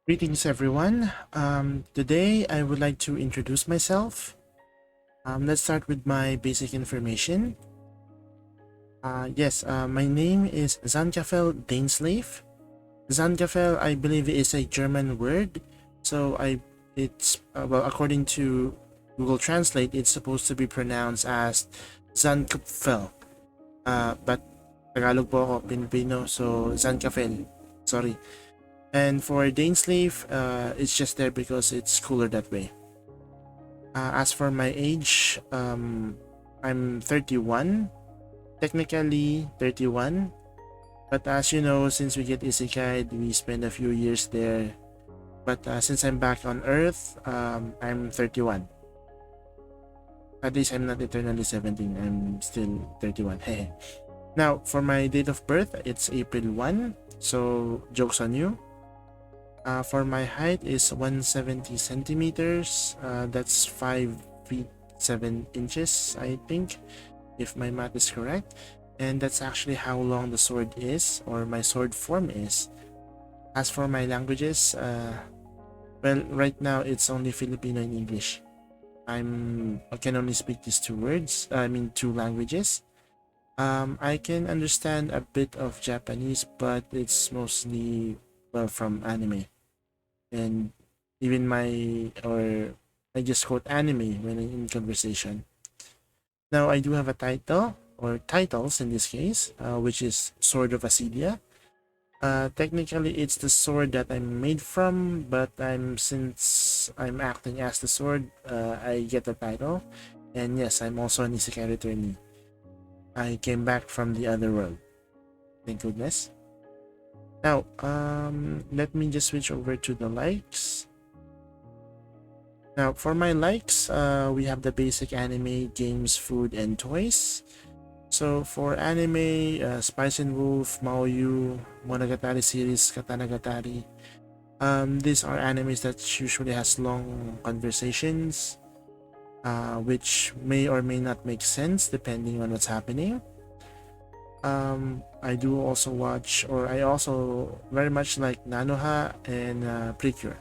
Greetings, everyone. Today, I would like to introduce myself. Let's start with my basic information. My name is Zankapfel Dainsleif. Zankapfel, I believe, is a German word. So according to Google Translate, it's supposed to be pronounced as Zankapfel. But Tagalog po ako, Pilipino, so Zankapfel. Sorry. And for Dainsleif, it's just there because it's cooler that way. As for my age, I'm 31, technically 31. But as you know, since we get isekai'd, we spend a few years there. But since I'm back on Earth, I'm 31. At least I'm not eternally 17. I'm still 31. Now, for my date of birth, it's April 1. So, joke's on you. For my height is 170 centimeters. That's 5 feet 7 inches, I think, if my math is correct. And that's actually how long the sword is, or my sword form is. As for my languages, well, right now it's only Filipino and English. I can only speak these two languages. I can understand a bit of Japanese, but it's mostly, well, from anime. And even I just quote anime when in conversation. Now, I do have a title, or titles in this case, which is Sword of Acedia. Technically, it's the sword that I'm made from, but since I'm acting as the sword, I get the title. And yes, I'm also an isekai returnee. I came back from the other world. Thank goodness. Now, let me just switch over to the likes. Now, for my likes, we have the basic anime, games, food, and toys. So for anime, Spice and Wolf, Maoyu, Monogatari series, Katanagatari. These are animes that usually has long conversations, which may or may not make sense depending on what's happening. I do also watch, or I also very much like Nanoha and Precure.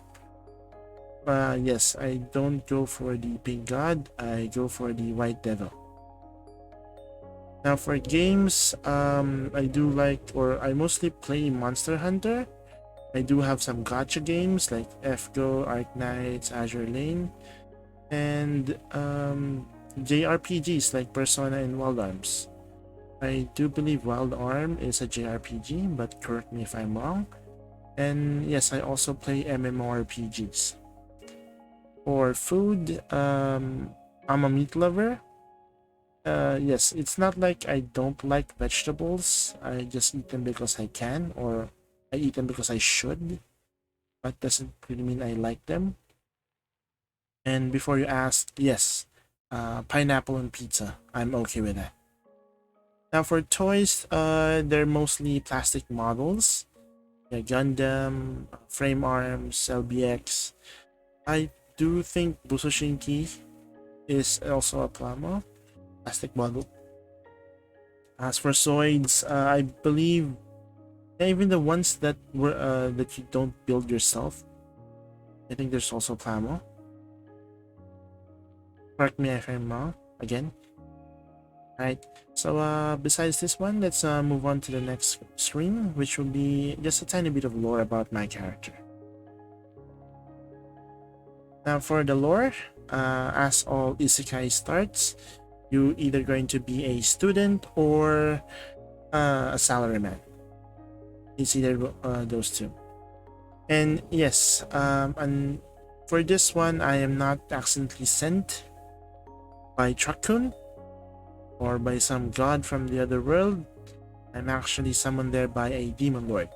Yes, I don't go for the Pink God, I go for the White Devil. Now for games, I do like, or I mostly play Monster Hunter. I do have some gacha games like FGO, Arc Knights, Azure Lane, and JRPGs like Persona and Wild Arms. I do believe Wild Arm is a JRPG, but correct me if I'm wrong. And yes, I also play MMORPGs. For food, I'm a meat lover. Yes, it's not like I don't like vegetables. I just eat them because I can, or I eat them because I should. But doesn't really mean I like them. And before you ask, yes, pineapple and pizza. I'm okay with that. Now for toys, they're mostly plastic models. Yeah, Gundam, Frame Arms, LBX. I do think Busoshinki is also a plastic model. As for Zoids, I believe even the ones that you don't build yourself, I think there's also Plamo. Correct me if I'm wrong. Again. Alright. So besides this one, let's move on to the next screen, which will be just a tiny bit of lore about my character. Now for the lore, as all isekai starts, you either going to be a student or a salaryman. It's either those two. And yes, and for this one, I am not accidentally sent by Truckun or by some god from the other world. I'm actually summoned there by a demon lord.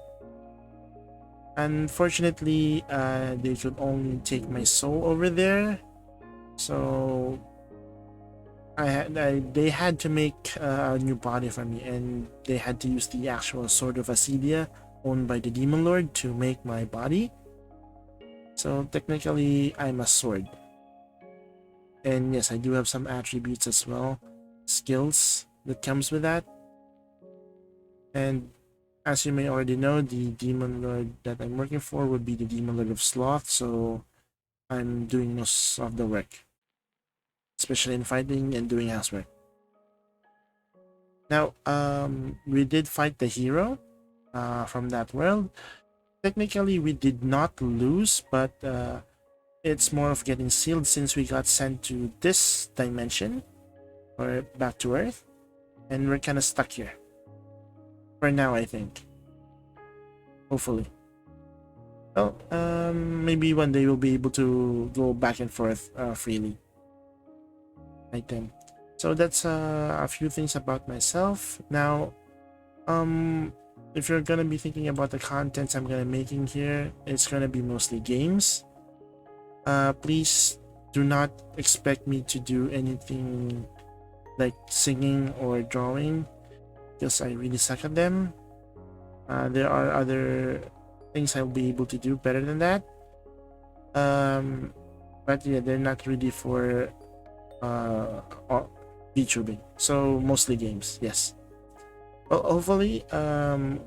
Unfortunately, they could only take my soul over there, so they had to make a new body for me, and they had to use the actual Sword of Acedia owned by the Demon Lord to make my body. So technically, I'm a sword. And yes, I do have some attributes as well, skills that comes with that. And As you may already know, the demon lord that I'm working for would be the demon lord of Sloth, so I'm doing most of the work, especially in fighting and doing housework. Now, we did fight the hero from that world. Technically, we did not lose, but it's more of getting sealed since we got sent to this dimension, or back to Earth, and we're kind of stuck here. For now, I think. Hopefully. Well, maybe one day we'll be able to go back and forth freely. Right then. So that's a few things about myself. Now, if you're gonna be thinking about the contents I'm gonna making here, it's gonna be mostly games. Please do not expect me to do anything like singing or drawing, because I really suck at them. There are other things I'll be able to do better than that. But yeah, they're not really for VTubing. So mostly games, yes. Well, hopefully,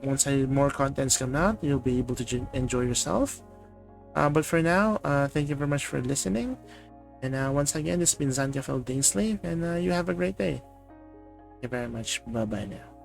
once more contents come out, you'll be able to enjoy yourself. But for now, thank you very much for listening. And once again, this has been Zankapfel Dainsleif, and you have a great day. Thank you very much. Bye-bye now.